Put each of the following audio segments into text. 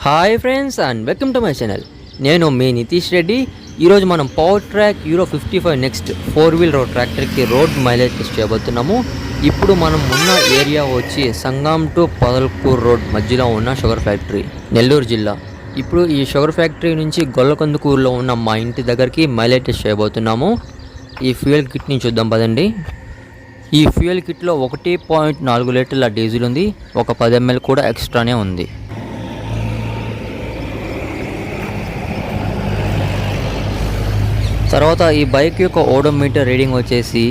Hi friends and welcome to my channel. నేను మీ నితీష్ రెడ్డి. ఈరోజు మనం power track euro 55 next 4-wheel road ట్రాక్టర్కి road mileage test చేయబోతున్నాము. ఇప్పుడు మనం ఉన్న ఏరియా వచ్చి సంగం టు పొదల్కూర్ రోడ్ మధ్యలో ఉన్న షుగర్ ఫ్యాక్టరీ, నెల్లూరు జిల్లా. ఇప్పుడు ఈ షుగర్ ఫ్యాక్టరీ నుంచి గొల్లకందుకూరులో ఉన్న మా ఇంటి దగ్గరికి మైలేజ్ టెస్ట్ చేయబోతున్నాము. ఈ ఫ్యూయల్ కిట్ని చూద్దాం పదండి. ఈ ఫ్యూయల్ కిట్లో 1.4 లీటర్ల డీజిల్ ఉంది, ఒక 10 ml కూడా ఎక్స్ట్రానే ఉంది. తర్వాత ఈ బైక్ యొక్క ఓడోమీటర్ రీడింగ్ వచ్చేసి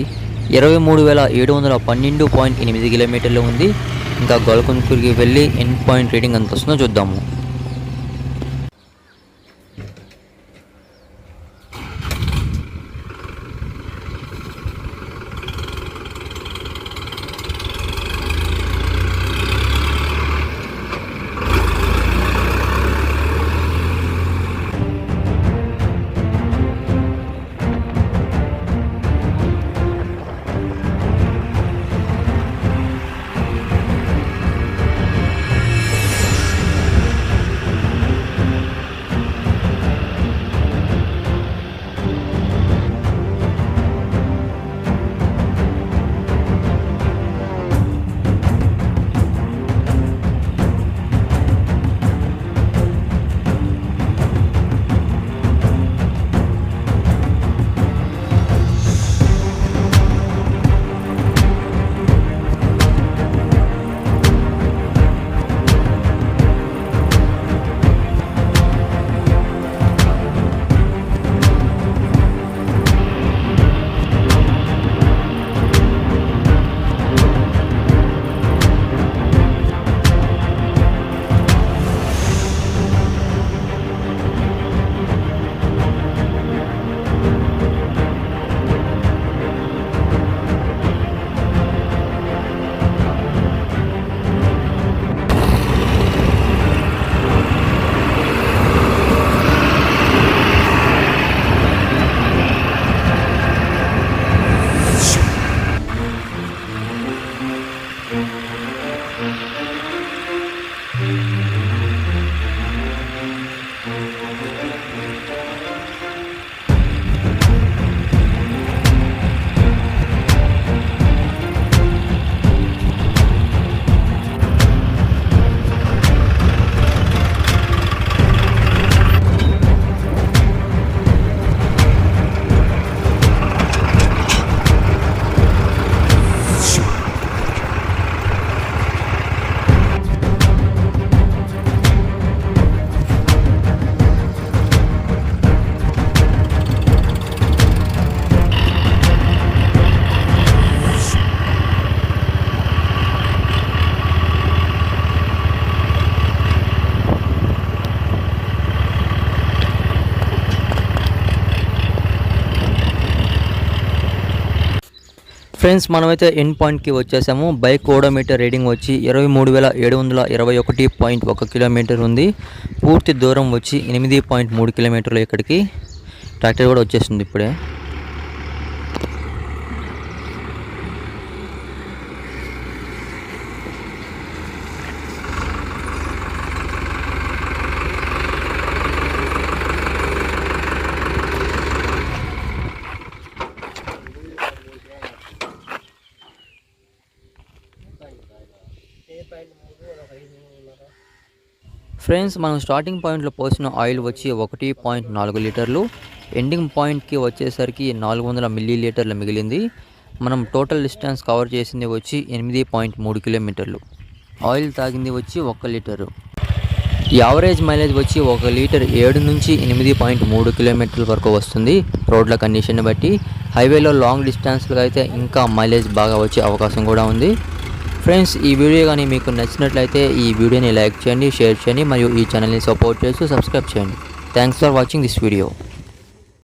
23,712.8 కిలోమీటర్లు ఉంది. ఇంకా గొల్లకందుకూరుకి వెళ్ళి ఎండ్ పాయింట్ రీడింగ్ ఎంత వస్తుందో చూద్దాము. ఫ్రెండ్స్, మనమైతే ఎండ్ పాయింట్కి వచ్చేసాము. బైక్ ఓడోమీటర్ రీడింగ్ వచ్చి 23,721.1 కిలోమీటర్ ఉంది. పూర్తి దూరం వచ్చి 8.3 కిలోమీటర్లు. ఇక్కడికి ట్రాక్టర్ కూడా వచ్చేస్తుంది ఇప్పుడే. ఫ్రెండ్స్, మనం స్టార్టింగ్ పాయింట్లో పోసిన ఆయిల్ వచ్చి 1.4 లీటర్లు. ఎండింగ్ పాయింట్కి వచ్చేసరికి 400 మిల్లీలీటర్లు మిగిలింది. మనం టోటల్ డిస్టెన్స్ కవర్ చేసింది వచ్చి 8.3 కిలోమీటర్లు. ఆయిల్ తాగింది వచ్చి 1 లీటరు. యావరేజ్ మైలేజ్ వచ్చి 1 లీటర్ 7 నుంచి 8.3 కిలోమీటర్ల వరకు వస్తుంది రోడ్ల కండిషన్ బట్టి. హైవేలో లాంగ్ డిస్టెన్స్లో అయితే ఇంకా మైలేజ్ బాగా వచ్చే అవకాశం కూడా ఉంది. ఫ్రెండ్స్, ఈ వీడియో కానీ మీకు నచ్చినట్లయితే ఈ వీడియోని లైక్ చేయండి, షేర్ చేయండి మరియు ఈ ఛానల్ని సపోర్ట్ చేస్తూ సబ్స్క్రైబ్ చేయండి. Thanks for watching this video.